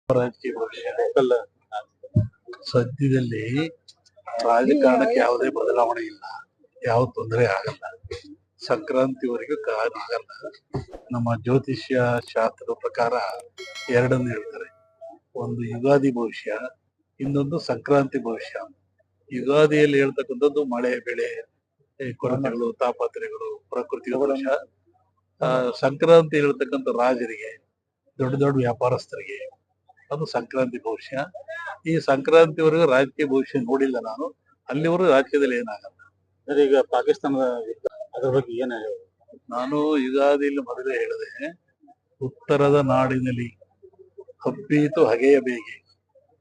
ರಾಜಕೀಯ ಭವಿಷ್ಯ ಸದ್ಯದಲ್ಲಿ ರಾಜಕಾರಣಕ್ಕೆ ಯಾವುದೇ ಬದಲಾವಣೆ ಇಲ್ಲ, ಯಾವ ತೊಂದರೆ ಆಗಲ್ಲ. ಸಂಕ್ರಾಂತಿವರೆಗೂ ಆಗಲ್ಲ. ನಮ್ಮ ಜ್ಯೋತಿಷ್ಯ ಶಾಸ್ತ್ರದ ಪ್ರಕಾರ ಎರಡನ್ನು ಹೇಳ್ತಾರೆ, ಒಂದು ಯುಗಾದಿ ಭವಿಷ್ಯ, ಇನ್ನೊಂದು ಸಂಕ್ರಾಂತಿ ಭವಿಷ್ಯ. ಯುಗಾದಿಯಲ್ಲಿ ಹೇಳ್ತಕ್ಕಂಥದ್ದು ಮಳೆ ಬೆಳೆ ಕೊರತೆಗಳು ತಾಪತ್ರೆಗಳು ಪ್ರಕೃತಿ ಭವಿಷ್ಯ. ಸಂಕ್ರಾಂತಿ ಹೇಳ್ತಕ್ಕಂಥ ರಾಜರಿಗೆ ದೊಡ್ಡ ದೊಡ್ಡ ವ್ಯಾಪಾರಸ್ಥರಿಗೆ ಅದು ಸಂಕ್ರಾಂತಿ ಭವಿಷ್ಯ. ಈ ಸಂಕ್ರಾಂತಿವರೆಗೂ ರಾಜಕೀಯ ಭವಿಷ್ಯ ನೋಡಿಲ್ಲ ನಾನು, ಅಲ್ಲಿವರೆಗೂ ರಾಜ್ಯದಲ್ಲಿ ಏನಾಗಲ್ಲ. ಈಗ ಪಾಕಿಸ್ತಾನದ ಯುದ್ಧ ಅದ್ರ ಬಗ್ಗೆ ಏನ್ ಹೇಳಿ? ನಾನು ಯುಗಾದಿಯಲ್ಲಿ ಮೊದಲೇ ಹೇಳಿದೆ, ಉತ್ತರದ ನಾಡಿನಲ್ಲಿ ಹಬ್ಬೀತು ಹಗೆಯ ಬೇಗೆ,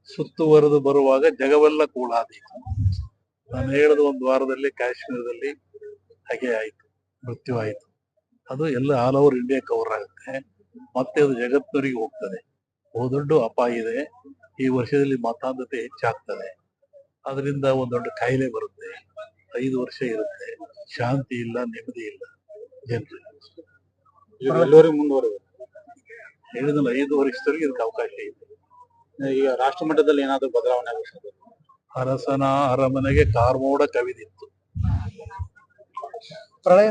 ಸುತ್ತುವರೆದು ಬರುವಾಗ ಜಗವೆಲ್ಲ ಕೂಳಾದೀತು. ನಾನು ಹೇಳಿದ ಒಂದು ವಾರದಲ್ಲಿ ಕಾಶ್ಮೀರದಲ್ಲಿ ಹಗೆ ಆಯ್ತು, ಮೃತ್ಯು ಆಯ್ತು. ಅದು ಎಲ್ಲ ಆಲ್ ಓವರ್ ಇಂಡಿಯಾ ಕವರ್ ಆಗುತ್ತೆ, ಮತ್ತೆ ಅದು ಜಗತ್ತಿನವರಿಗೆ ಹೋಗ್ತದೆ. ಬಹುದೊಡ್ಡ ಅಪಾಯ ಇದೆ. ಈ ವರ್ಷದಲ್ಲಿ ಮತಾಂಧತೆ ಹೆಚ್ಚಾಗ್ತದೆ, ಅದರಿಂದ ಒಂದು ದೊಡ್ಡ ಕಾಯಿಲೆ ಬರುತ್ತೆ. 5 ವರ್ಷ ಇರುತ್ತೆ, ಶಾಂತಿ ಇಲ್ಲ, ನೆಮ್ಮದಿ ಇಲ್ಲ ಜನರಿಗೆ. ಮುಂದುವರೆದು ಹೇಳಿದ್ರೆ 5 ವರ್ಷದವರೆಗೆ ಇದಕ್ಕೆ ಅವಕಾಶ ಇದೆ. ಈಗ ರಾಷ್ಟ್ರ ಮಟ್ಟದಲ್ಲಿ ಏನಾದ್ರು ಬದಲಾವಣೆ ಆಗುತ್ತೆ? ಅರಸನ ಅರಮನೆಗೆ ಕಾರ್ಮೋಡ ಕವಿದಿತ್ತು. ಪ್ರಳಯ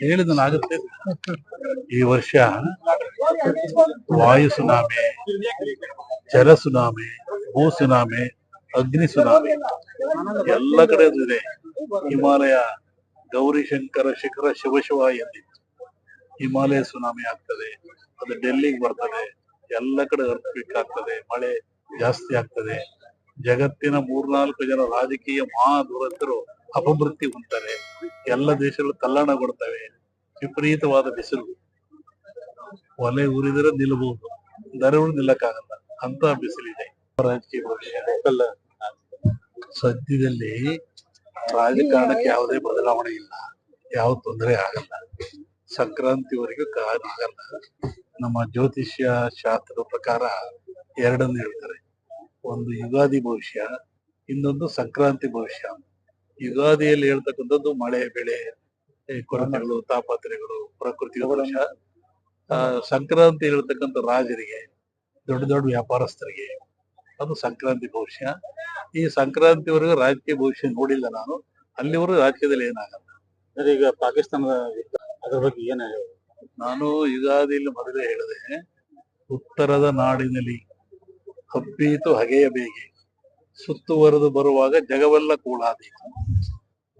ಹೇಳಿದನಾಗುತ್ತೆ. ಈ ವರ್ಷ ವಾಯು ಸುನಾಮಿ, ಜಲ ಸುನಾಮಿ, ಭೂ ಸುನಾಮಿ, ಅಗ್ನಿ ಸುನಾಮಿ ಎಲ್ಲ ಕಡೆ ಇದೆ. ಹಿಮಾಲಯ ಗೌರಿಶಂಕರ ಶಿಖರ ಶಿವಶಿವ ಎಂದಿತ್ತು. ಹಿಮಾಲಯ ಸುನಾಮಿ ಆಗ್ತದೆ, ಅದು ಡೆಲ್ಲಿಗೆ ಬರ್ತದೆ, ಎಲ್ಲ ಕಡೆ ಅರ್ಥಕ್ವಿಕ್ ಆಗ್ತದೆ, ಮಳೆ ಜಾಸ್ತಿ ಆಗ್ತದೆ. ಜಗತ್ತಿನ 3-4 ಜನ ರಾಜಕೀಯ ಮಹಾ ದುರಂತರು ಅಪಮೃತ್ಯು ಹೊಂದ್ತಾರೆ. ಎಲ್ಲ ದೇಶಗಳು ತಲ್ಲಣಗೊಳ್ತವೆ. ವಿಪರೀತವಾದ ಬಿಸಿಲು, ಒಲೆ ಉರಿದರೆ ನಿಲ್ಲಬಹುದು, ದರಗಳು ನಿಲ್ಲಕ್ಕಾಗಲ್ಲ, ಅಂತ ಬಿಸಿಲಿದೆ. ರಾಜಕೀಯ ಭವಿಷ್ಯ ಸದ್ಯದಲ್ಲಿ ರಾಜಕಾರಣಕ್ಕೆ ಯಾವುದೇ ಬದಲಾವಣೆ ಇಲ್ಲ, ಯಾವ ತೊಂದರೆ ಆಗಲ್ಲ. ಸಂಕ್ರಾಂತಿವರೆಗೂ ಆಗಲ್ಲ. ನಮ್ಮ ಜ್ಯೋತಿಷ್ಯ ಶಾಸ್ತ್ರದ ಪ್ರಕಾರ ಎರಡನ್ನು ಹೇಳ್ತಾರೆ, ಒಂದು ಯುಗಾದಿ ಭವಿಷ್ಯ, ಇನ್ನೊಂದು ಸಂಕ್ರಾಂತಿ ಭವಿಷ್ಯ. ಯುಗಾದಿಯಲ್ಲಿ ಹೇಳ್ತಕ್ಕಂಥದ್ದು ಮಳೆ ಬೆಳೆ ಕೊರತೆಗಳು ತಾಪತ್ರೆಗಳು ಪ್ರಕೃತಿ ಭವಿಷ್ಯ. ಸಂಕ್ರಾಂತಿ ಹೇಳ್ತಕ್ಕಂಥ ರಾಜರಿಗೆ ದೊಡ್ಡ ದೊಡ್ಡ ವ್ಯಾಪಾರಸ್ಥರಿಗೆ ಅದು ಸಂಕ್ರಾಂತಿ ಭವಿಷ್ಯ. ಈ ಸಂಕ್ರಾಂತಿವರೆಗೂ ರಾಜಕೀಯ ಭವಿಷ್ಯ ನೋಡಿಲ್ಲ ನಾನು, ಅಲ್ಲಿವರೆಗೂ ರಾಜ್ಯದಲ್ಲಿ ಏನಾಗಲ್ಲ. ಈಗ ಪಾಕಿಸ್ತಾನದ ಯುದ್ಧ ಅದ್ರ ಬಗ್ಗೆ ಏನ್ ಹೇಳಿ? ನಾನು ಯುಗಾದಿಯಲ್ಲಿ ಮೊದಲೇ ಹೇಳಿದೆ, ಉತ್ತರದ ನಾಡಿನಲ್ಲಿ ಹಬ್ಬೀತು ಹಗೆಯ ಬೇಗೆ, ಸುತ್ತುವರೆದು ಬರುವಾಗ ಜಗವೆಲ್ಲ ಕೂಳಾದೀತು.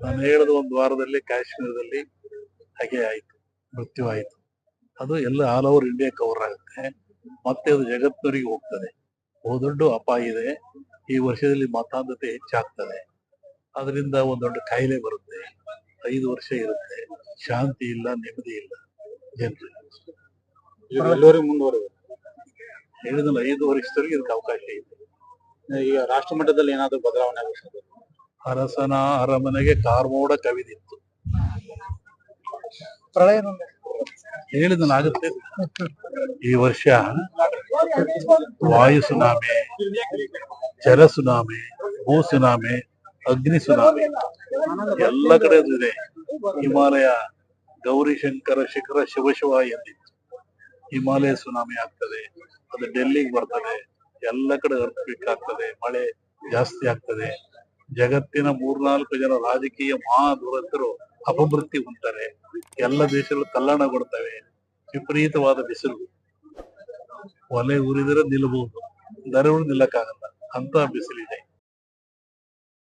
ನಾನು ಹೇಳಿದ ಒಂದು ವಾರದಲ್ಲಿ ಕಾಶ್ಮೀರದಲ್ಲಿ ಹಗೆ ಆಯ್ತು, ಮೃತ್ಯು ಆಯ್ತು. ಅದು ಎಲ್ಲ ಆಲ್ ಓವರ್ ಇಂಡಿಯಾ ಕವರ್ ಆಗುತ್ತೆ, ಮತ್ತೆ ಅದು ಜಗತ್ತಿನವರಿಗೆ ಹೋಗ್ತದೆ. ಬಹುದೊಡ್ಡ ಅಪಾಯ ಇದೆ. ಈ ವರ್ಷದಲ್ಲಿ ಮತಾಂಧತೆ ಹೆಚ್ಚಾಗ್ತದೆ, ಅದರಿಂದ ಒಂದು ದೊಡ್ಡ ಕಾಯಿಲೆ ಬರುತ್ತೆ. 5 ವರ್ಷ ಇರುತ್ತೆ, ಶಾಂತಿ ಇಲ್ಲ, ನೆಮ್ಮದಿ ಇಲ್ಲ ಜನರಿಗೆ. ಮುಂದುವರೆದು ಹೇಳಿದ್ರೆ 5 ವರ್ಷದವರೆಗೆ ಇದಕ್ಕೆ ಅವಕಾಶ ಇದೆ. ಈಗ ರಾಷ್ಟ್ರ ಮಟ್ಟದಲ್ಲಿ ಏನಾದ್ರು ಬದಲಾವಣೆ ಆಗುತ್ತೆ? ಅರಸನ ಅರಮನೆಗೆ ಕಾರ್ಮೋಡ ಕವಿದಿತ್ತು. ಪ್ರಳಯ ಹೇಳಿದನಾಗುತ್ತೆ. ಈ ವರ್ಷ ವಾಯು ಸುನಾಮಿ, ಜಲ ಸುನಾಮಿ, ಭೂ ಸುನಾಮಿ, ಅಗ್ನಿ ಸುನಾಮಿ ಎಲ್ಲ ಕಡೆ ಇದೆ. ಹಿಮಾಲಯ ಗೌರಿಶಂಕರ ಶಿಖರ ಶಿವಶಿವ ಎಂದಿತ್ತು. ಹಿಮಾಲಯ ಸುನಾಮಿ ಆಗ್ತದೆ, ಅದು ಡೆಲ್ಲಿಗೆ ಬರ್ತದೆ, ಎಲ್ಲ ಕಡೆ ಅರ್ಥಕ್ವಿಕ್ ಆಗ್ತದೆ, ಮಳೆ ಜಾಸ್ತಿ ಆಗ್ತದೆ. ಜಗತ್ತಿನ 3-4 ಜನ ರಾಜಕೀಯ ಮಹಾ ದುರಂತರು ಅಪಮೃತ್ಯು ಹೊಂದ್ತಾರೆ. ಎಲ್ಲ ದೇಶಗಳು ತಲ್ಲಣಗೊಳ್ತವೆ. ವಿಪರೀತವಾದ ಬಿಸಿಲು, ಒಲೆ ಉರಿದರೆ ನಿಲ್ಲಬಹುದು, ದರಗಳು ನಿಲ್ಲಕ್ಕಾಗಲ್ಲ, ಅಂತ ಬಿಸಿಲಿದೆ.